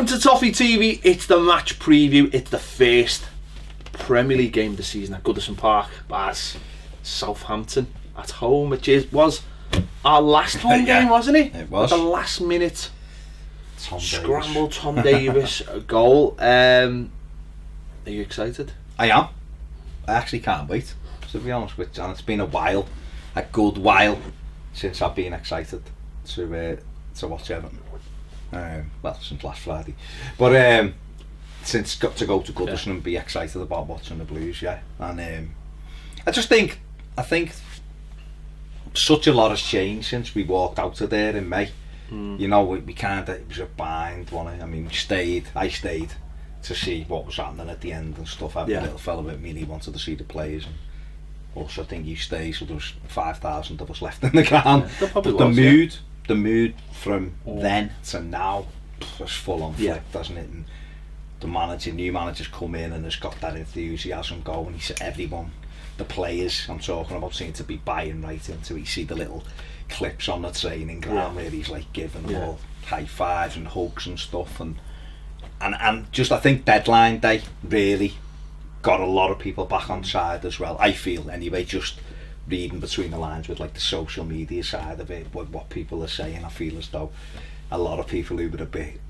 Welcome to Toffee TV. It's the match preview. It's the first Premier League game of the season at Goodison Park. As Southampton at home, which was our last home game, wasn't it? It was. At the last minute Scramble Tom Davis goal. Are you excited? I am. I actually can't wait, to be honest with you. And it's been a good while, since I've been excited to watch Everton. Well, since last Friday, but since got to go to Goodison and be excited about watching the Blues, and I think such a lot has changed since we walked out of there in May. You know, we kind of, it was a bind, wasn't it? I mean, I stayed to see what was happening at the end and stuff. I had a little fella with me, and he wanted to see the players, and also I think you stay, so there was 5,000 of us left in the ground. But the mood from then to now was full on flip, doesn't it? And the new manager's come in and has got that enthusiasm going. He said everyone, the players I'm talking about, seem to be buying right into it. You see the little clips on the training ground where he's like giving them all high fives and hugs and stuff, and just I think deadline day really got a lot of people back on side as well. I feel anyway, just reading between the lines with like the social media side of it, what people are saying, I feel as though a lot of people who were a bit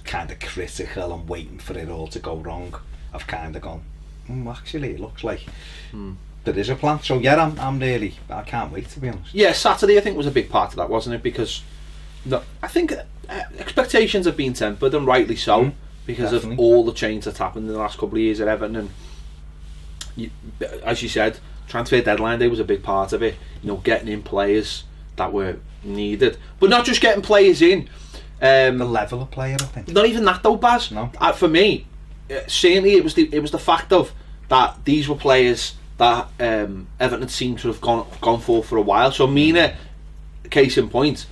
kind of critical and waiting for it all to go wrong have kind of gone, actually it looks like there is a plan. So yeah, I can't wait, to be honest. Yeah, Saturday I think was a big part of that, wasn't it? Because I think expectations have been tempered, and rightly so, because of all the change that's happened in the last couple of years at Everton. And as you said, transfer deadline day was a big part of it. You know, getting in players that were needed, but not just getting players in. The level of player, I think. Not even that though, Baz. No. For me, certainly it was the fact of that these were players that Everton seemed to have gone for a while. So Mina, case in point,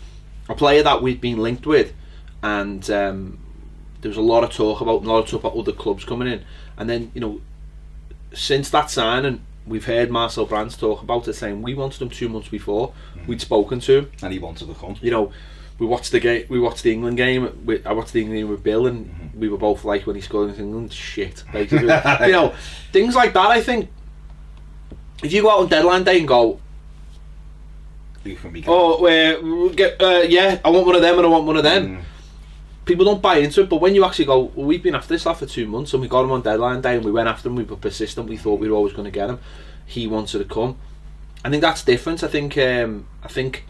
a player that we'd been linked with, and there was a lot of talk about other clubs coming in, and then since that signing, we've heard Marcel Brands talk about it, saying we wanted him 2 months before. We'd spoken to him, and he wanted to come. We watched the game. We watched the England game. I watched the England game with Bill, and we were both like, when he scored against England, shit. Basically, things like that. I think if you go out on deadline day and go, I want one of them and I want one of them. People don't buy into it, but when you actually go, well, we've been after this lad for 2 months and we got him on deadline day and we went after him, we were persistent, we thought we were always going to get him, he wanted to come. I think that's different. I think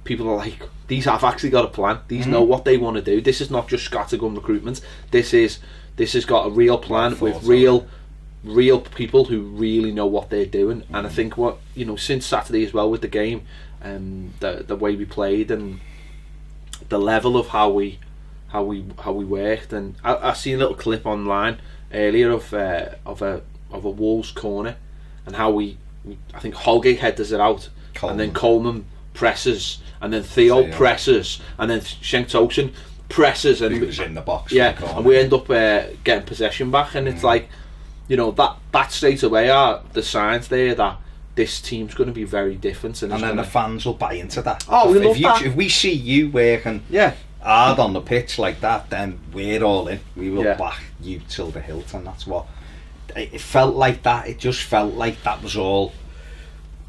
people are like, these have actually got a plan, these know what they want to do. This is not just scattergun recruitment, this has got a real plan with real people who really know what they're doing. And I think since Saturday as well with the game, the way we played and the level of how we worked, and I seen a little clip online earlier of a Wolves corner, and how I think Holgate headers it out, and then Coleman presses, and then Theo presses, and then Cenk Tosun presses, and he was in the box, and we end up getting possession back, and it's like, that straight away are the signs there that this team's going to be very different, and then the fans will buy into that. If we see you working hard on the pitch like that, then we're all in. We will back you till the hilt, and that's what it felt like. That it just felt like that was all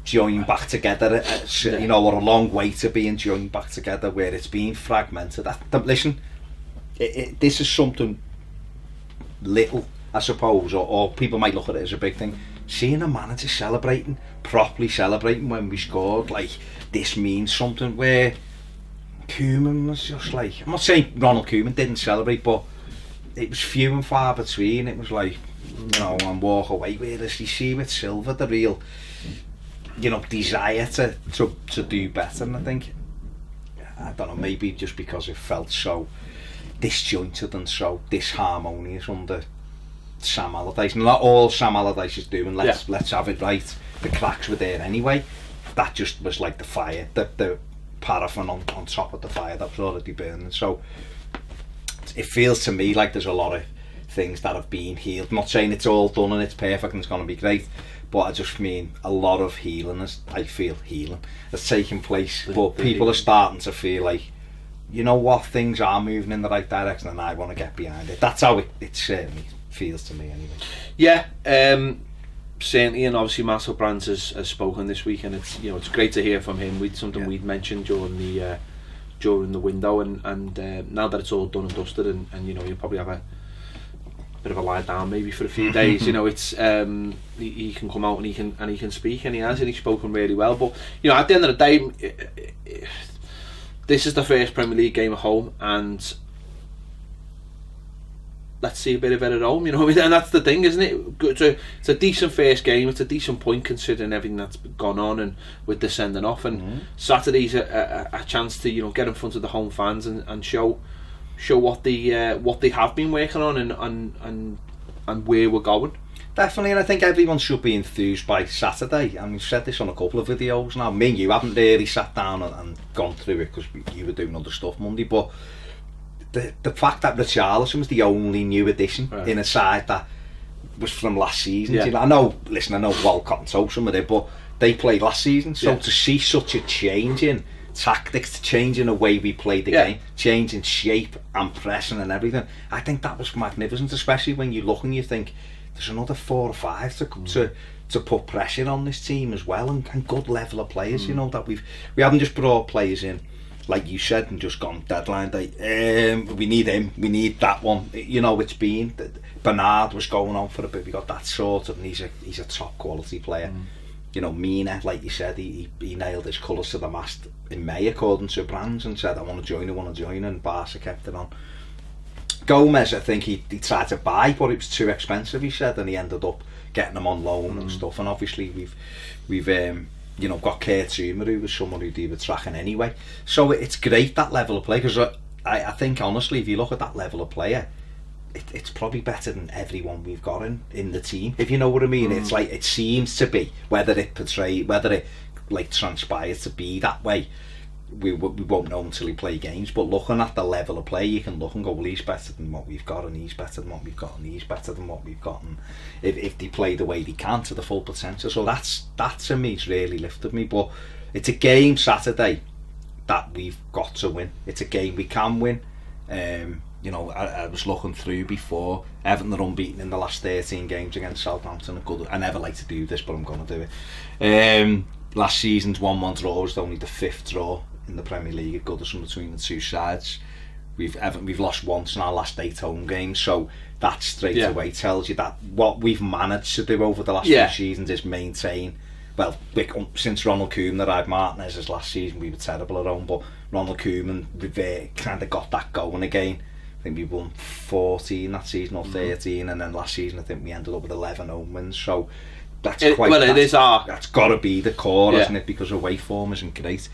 joined back together. Or a long way to being joined back together, where it's been fragmented. Listen, this is something little, I suppose, or people might look at it as a big thing. Seeing a manager properly celebrating when we scored, like, this means something. Where Koeman was just like, I'm not saying Ronald Koeman didn't celebrate, but it was few and far between. It was like, and walk away. Whereas you see with Silva the real, desire to do better. And I think, I don't know, maybe just because it felt so disjointed and so disharmonious under Sam Allardyce. Not all Sam Allardyce is doing, let's have it right. The cracks were there anyway. That just was like the fire, the paraffin on top of the fire that was already burning. So it feels to me like there's a lot of things that have been healed. I'm not saying it's all done and it's perfect and it's going to be great, but I just mean a lot of healing has taken place. But people are starting to feel like you know what, things are moving in the right direction and I want to get behind it. That's how it certainly feels to me anyway. Yeah, certainly, and obviously Marcel Brands has spoken this week, and it's, you know, it's great to hear from him. We'd mentioned during the window, and now that it's all done and dusted, and you know, you'll probably have a bit of a lie down maybe for a few days. You know, it's he can come out and he can speak, and he's spoken really well. But you know, at the end of the day, this is the first Premier League game at home, and let's see a bit of it at home, you know what I mean? And that's the thing, isn't it? It's a decent first game. It's a decent point considering everything that's gone on and with the sending off. And Saturday's a chance to, you know, get in front of the home fans and show what they have been working on and where we're going. Definitely, and I think everyone should be enthused by Saturday. And we've said this on a couple of videos now. Me and you haven't really sat down and gone through it because you were doing other stuff Monday, but the fact that Richarlison was the only new addition in a side that was from last season. Yeah. You know, I know Walcott and Tosun were there, but they played last season. So to see such a change in tactics, change in the way we played the game, change in shape and pressing and everything, I think that was magnificent, especially when you look and you think there's another 4 or 5 to put pressure on this team as well, and good level of players, you know, that we haven't just brought players in like you said and just gone deadline day, we need him, we need that one, you know. It's been Bernard was going on for a bit, we got that sorted, and he's a top quality player. You know, Mina, like you said, he nailed his colours to the mast in May according to Brands and said I want to join, and Barca kept it on. Gomez, I think he tried to buy, but it was too expensive, he said, and he ended up getting him on loan and stuff. And obviously we've you know, got Kurt Zuma, who was someone who they were tracking anyway. So it's great, that level of play, because I think honestly, if you look at that level of player, it's probably better than everyone we've got in the team, if you know what I mean. It's like, it seems to be, whether it like transpires to be that way, we won't know until we play games. But looking at the level of play, you can look and go, well, he's better than what we've got, and he's better than what we've got, and he's better than what we've got, and if they play the way they can to the full potential. So that to me has really lifted me. But it's a game Saturday that we've got to win. It's a game we can win. You know, I was looking through before, Everton are unbeaten in the last 13 games against Southampton. I never like to do this, but I'm going to do it. Last season's 1-1 draw was only the 5th draw in the Premier League at Goodison between the two sides. We've lost once in our last 8 home games, so that straight away tells you that what we've managed to do over the last few seasons is maintain. Well, since Ronald Koeman arrived, Martinez's last season we were terrible at home, but Ronald Koeman kind of got that going again. I think we won 14 that season or 13, and then last season I think we ended up with 11 home wins. So that's that's got to be the core, isn't it? Because away form isn't great.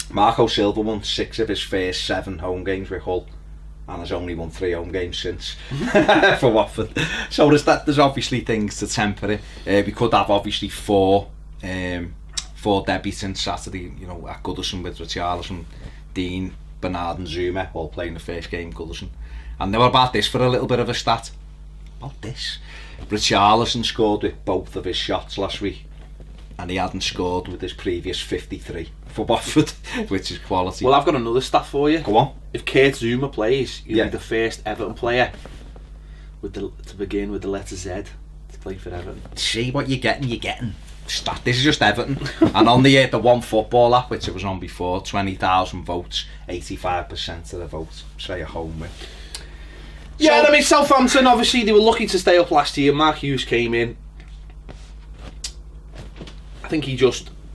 Marco Silva won 6 of his first 7 home games with Hull, and has only won 3 home games since for Watford. So there's obviously things to temper it. We could have obviously 4 debuts in Saturday, you know, at Goodison with Richarlison, Dean, Bernard and Zuma all playing the first game, Goodison. And now about this for a little bit of a stat. About this, Richarlison scored with both of his shots last week, and he hadn't scored with his previous 53 for Watford, which is quality. Well, I've got another stat for you. Go on. If Kurt Zuma plays, he'll be the first Everton player to begin with the letter Z to play for Everton. See what you're getting. This is just Everton. And on the One Football app, which it was on before, 20,000 votes, 85% of the votes say a home win. Yeah, so, I mean, Southampton, obviously, they were lucky to stay up last year. Mark Hughes came in. I think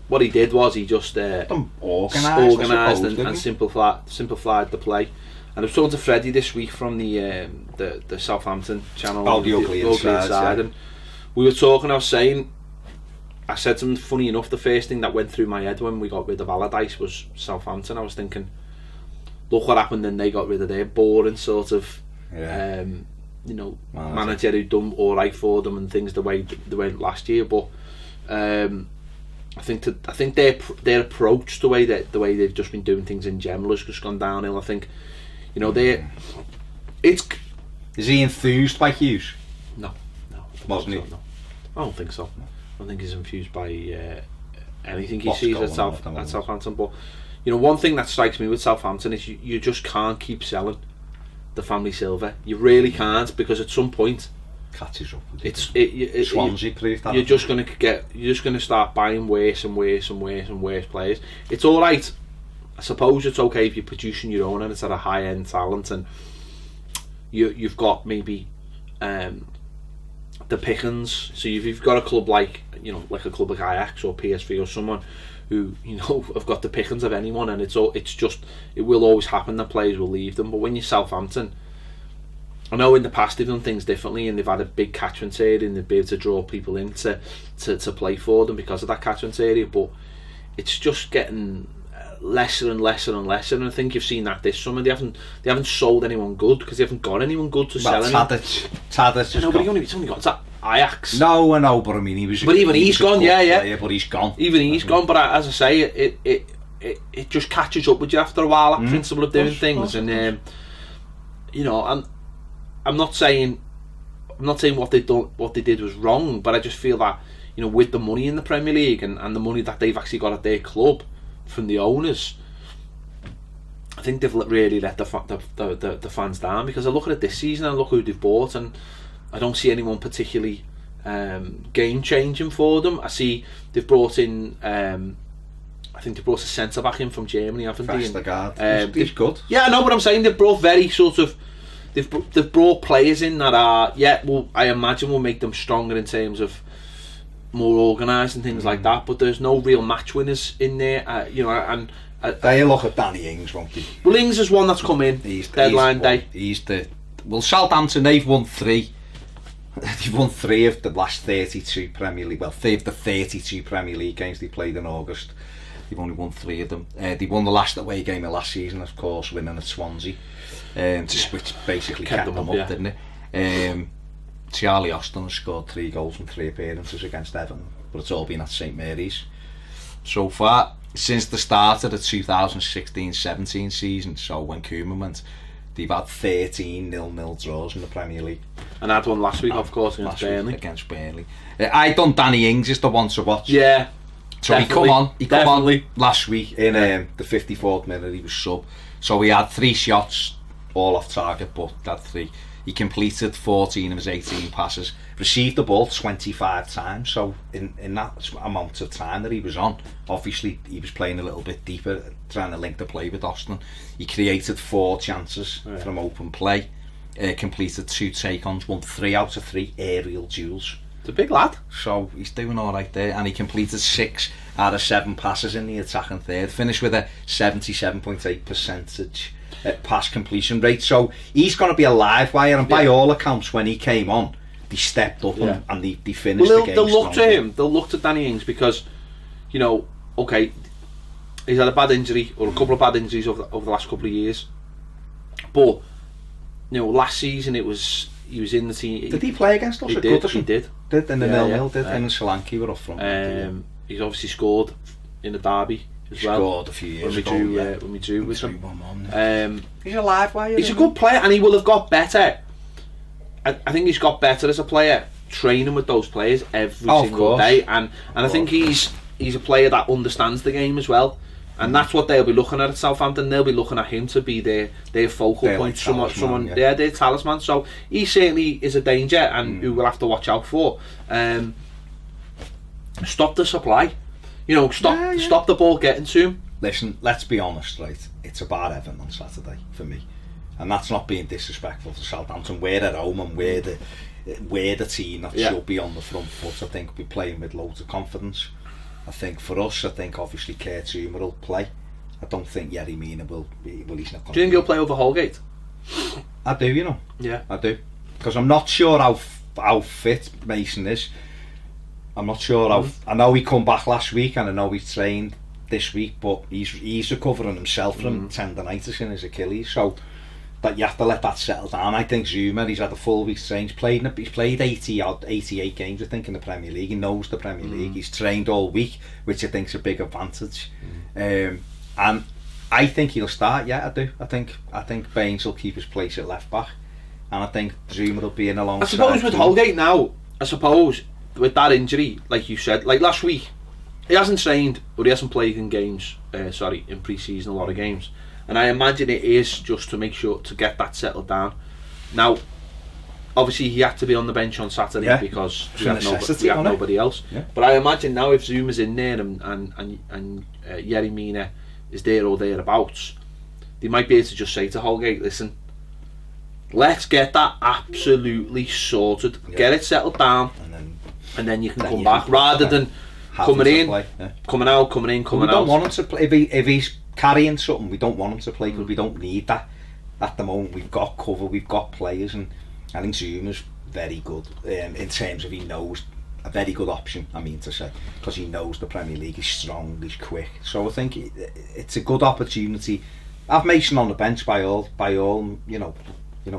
what he did was he just organised and simplified the play. And I was talking to Freddie this week from the Southampton channel, the Ugly Inside, and we were talking. I said something funny enough. The first thing that went through my head when we got rid of Allardyce was Southampton. I was thinking, look what happened, and they got rid of their boring sort of, manager who done all right for them and things the way they went last year. But I think their approach, the way they've just been doing things in general, has just gone downhill. I think, you know, is he enthused by Hughes? No, wasn't he? No, I don't think so. I don't think he's infused by anything he sees at Southampton. But you know, one thing that strikes me with Southampton is you just can't keep selling the family silver. You really can't, because at some point catches up. Swansea proved that. You're just going to start buying worse and worse and worse and worse players. It's all right. I suppose it's okay if you're producing your own and it's at a high end talent, and you've got maybe the pickings. So you've got a club like, you know, like a club like Ajax or PSV or someone who, you know, have got the pickings of anyone, and it will always happen that players will leave them. But when you're Southampton, I know in the past they've done things differently, and they've had a big catchment area and they've been able to draw people in to play for them because of that catchment area, but it's just getting lesser and lesser and lesser, and I think you've seen that this summer. They haven't sold anyone good because they haven't got anyone good to sell. Tadic. No, but he's only got to Ajax. No, I know, but I mean But even he's gone, but he's gone. Even he's gone. But as I say, it just catches up with you after a while. That principle of doing things, and you know, I'm not saying what they did was wrong, but I just feel that, you know, with the money in the Premier League and the money that they've actually got at their club from the owners, I think they've really let the fans down. Because I look at it this season and I look who they've bought, and I don't see anyone particularly game changing for them. I see they've brought in I think they brought a centre back in from Germany, haven't they? He's good. Yeah, I know what I'm saying. They've brought very sort of they've brought players in that are, I imagine will make them stronger in terms of more organised and things like that, but there's no real match winners in there, you know. And they look at Danny Ings, won't they? Well, Ings is one that's come in deadline day. Southampton, they've won 3. They've won 3 of the last 32 Premier League. Well, 3 of the 32 Premier League games they played in August. They've only won 3 of them. They won the last away game of last season, of course, winning at Swansea, which basically kept them up, didn't it? Charlie Austin has scored 3 goals in 3 appearances against Everton, but it's all been at St Mary's so far since the start of the 2016-17 season. So when Koeman went, they've had 13 0-0 draws in the Premier League, and had one last week, of course, against Burnley. I done Danny Ings is the one to watch. Yeah. So he come on last week in the 54th minute. He was sub, so he had 3 shots, all off target, but that 3. He completed 14 of his 18 passes, received the ball 25 times. So in that amount of time that he was on, obviously he was playing a little bit deeper, trying to link the play with Austin. He created 4 chances from open play, completed 2 take-ons, won 3 out of 3 aerial duels. It's a big lad. So he's doing all right there, and he completed 6 out of 7 passes in the attacking third, finished with a 77.8% pass completion rate. So he's going to be a live wire, and by all accounts, when he came on, they stepped up and they finished the game. They'll look to him. They'll look to Danny Ings because, you know, okay, he's had a bad injury or a couple of bad injuries over the last couple of years, but you know, last season he was in the team. Did he play against us? He did. He did. In the 0-0. Did him and Solanke were up front. He's obviously scored in the derby as well. Scored a few years ago. When we drew with him. He's a live wire. He's a good player, and he will have got better. I think he's got better as a player, training with those players every single day, and I think he's a player that understands the game as well, and that's what they'll be looking at Southampton. They'll be looking at him to be their focal point, someone, their talisman. So he certainly is a danger, and who we'll have to watch out for. Stop the supply, you know. Stop the ball getting to him. Listen, let's be honest, right? It's about Everton on Saturday for me, and that's not being disrespectful to Southampton. We're at home, and we're the team that should be on the front foot. I think we're playing with loads of confidence. I think for us, obviously Kurt Zouma will play. I don't think Yerry Mina will. He's not. Do you think he'll play over Holgate? I do, you know. Yeah, I do, because I'm not sure how fit Mason is. I'm not sure how. I know he come back last week, and I know he's trained this week, but he's recovering himself from tendonitis in his Achilles, so that you have to let that settle down. I think Zouma, he's had a full week's training. He's played 88 games, I think, in the Premier League. He knows the Premier League. He's trained all week, which I think is a big advantage. And I think he'll start. Yeah, I do. I think Baines will keep his place at left back, and I think Zouma will be in alongside. I suppose with Holgate now, with that injury, like you said, like last week, he hasn't trained, or he hasn't played in games. In pre-season, a lot of games, and I imagine it is just to make sure to get that settled down. Now, obviously, he had to be on the bench on Saturday because we have nobody else. Yeah. But I imagine now if Zuma's in there and Yerry Mina is there or thereabouts, they might be able to just say to Holgate, listen, let's get that absolutely sorted, get it settled down, and then you can come back, rather than coming in, coming out. We don't want him to play. If he's carrying something, we don't want him to play because we don't need that. At the moment, we've got cover, we've got players, and I think Zuma's very good in terms of he knows a very good option. I mean to say, because he knows the Premier League, he's strong, he's quick. So I think it's a good opportunity. Have Mason on the bench by all, you know,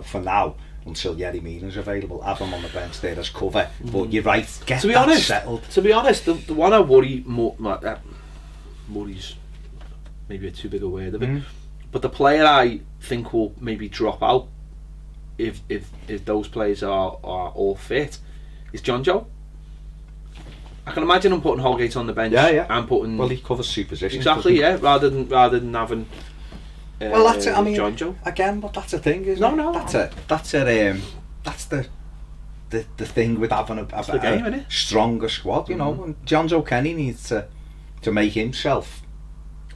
for now until Yerry Mina's available. Have him on the bench there as cover. But you're right, get that settled. To be honest, the one I worry more, worries maybe a too big a word of it, but the player I think will maybe drop out if those players are all fit is John Joe. I can imagine him putting Holgate on the bench and putting... Well, he covers two positions. Exactly, rather than having well, that's it. I mean, John Joe. Again, but that's the thing, isn't it? No. That's the thing with having a stronger squad, you know. And John Joe Kenny needs to make himself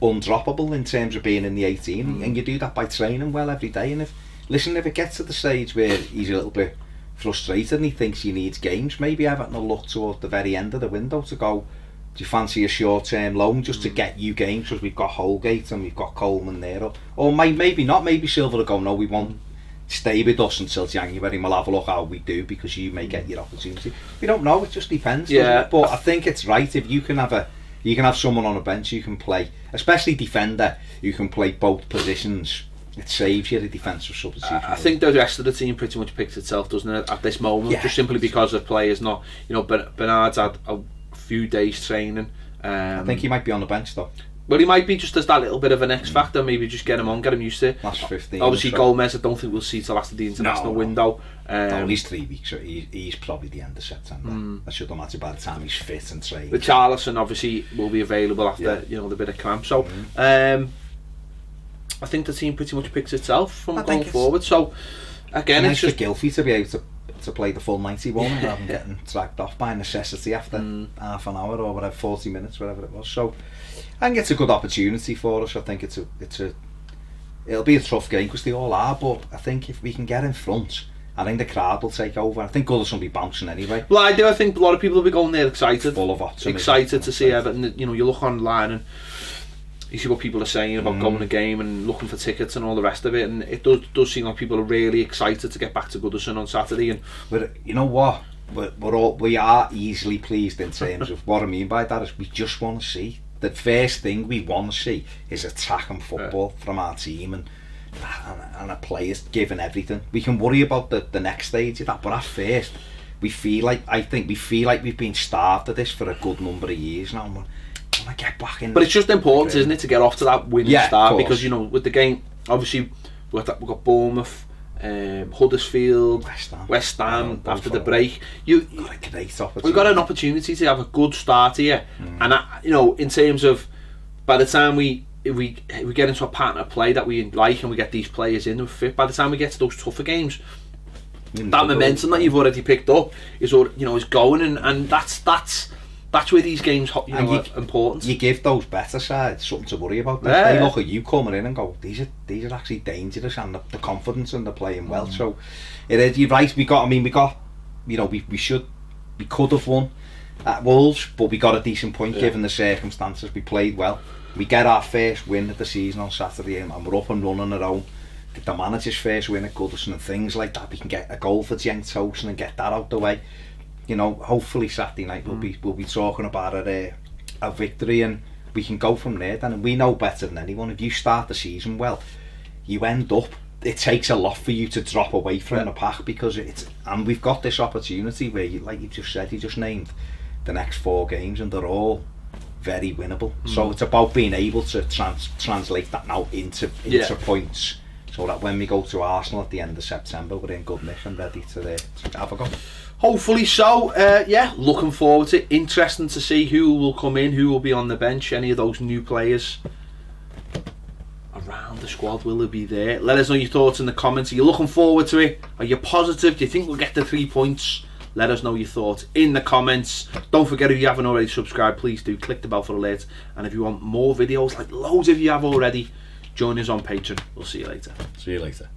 undroppable in terms of being in the 18, and you do that by training well every day. And if it gets to the stage where he's a little bit frustrated and he thinks he needs games, maybe Everton will look toward the very end of the window to go, do you fancy a short-term loan just to get you games, because we've got Holgate and we've got Coleman there, or maybe not, maybe Silver will go, no, we won't stay with us until January and we'll have a look how we do, because you may get your opportunity. We don't know, it just depends. But I think it's right if you can have someone on a bench who can play, especially defender, who can play both positions. It saves you the defensive substitution. I think the rest of the team pretty much picks itself, doesn't it, at this moment, just simply because of players not, you know, Bernard's had a few days training. I think he might be on the bench though. Well, he might be just as that little bit of an X factor, maybe just get him on, get him used to it. Last 15. Obviously, Gomez, I don't think we'll see till after the international window. No, he's 3 weeks, so he's probably the end of September. I should imagine by the time he's fit and trained. But Charlison obviously will be available after the bit of cramp. So I think the team pretty much picks itself from going forward. So again, it's just for Gylfi to be able to play the full 91 rather than getting dragged off by necessity after half an hour or whatever, 40 minutes, whatever it was. So I think it's a good opportunity for us. I think it'll be a tough game because they all are, but I think if we can get in front, I think the crowd will take over. I think Goodison will be bouncing anyway. Well, I do. I think a lot of people will be going there excited, full of optimism, excited to see Everton. You know, you look online and you see what people are saying about going to the game and looking for tickets and all the rest of it, and it does seem like people are really excited to get back to Goodison on Saturday. And but you know what, we are easily pleased in terms of what I mean by that is we just want to see, the first thing we want to see is attacking football from our team and our players giving everything. We can worry about the next stage of that, but at first we feel like we've been starved of this for a good number of years now. I get back in. But it's just important, isn't it, to get off to that winning start, because you know with the game, obviously we've got Bournemouth, Huddersfield, West Ham after the break. We've got a great opportunity. We've got an opportunity to have a good start here, and you know, in terms of by the time we get into a pattern of play that we like and we get these players in, we're fit. By the time we get to those tougher games, that momentum that you've already picked up is going, and that's where these games are important. You give those better sides something to worry about. They look at you coming in and go, these are actually dangerous, and the confidence and they're playing well. So you're right. We could have won at Wolves, but we got a decent point given the circumstances. We played well. We get our first win of the season on Saturday, and we're up and running at home. The manager's first win at Goodison and things like that. We can get a goal for Cenk Tosun and get that out the way. You know, hopefully Saturday night we'll be talking about a victory, and we can go from there then. And we know better than anyone, if you start the season well, you end up, it takes a lot for you to drop away from the pack, because and we've got this opportunity where like you just said, you just named the next 4 games and they're all very winnable. So it's about being able to translate that now into points, so that when we go to Arsenal at the end of September, we're in good nick and ready to have a go. Hopefully so. Looking forward to it. Interesting to see who will come in, who will be on the bench, any of those new players around the squad. Will they be there? Let us know your thoughts in the comments. Are you looking forward to it? Are you positive? Do you think we'll get the 3 points? Let us know your thoughts in the comments. Don't forget, if you haven't already subscribed, please do click the bell for alerts. And if you want more videos, like loads of you have already, join us on Patreon. We'll see you later. See you later.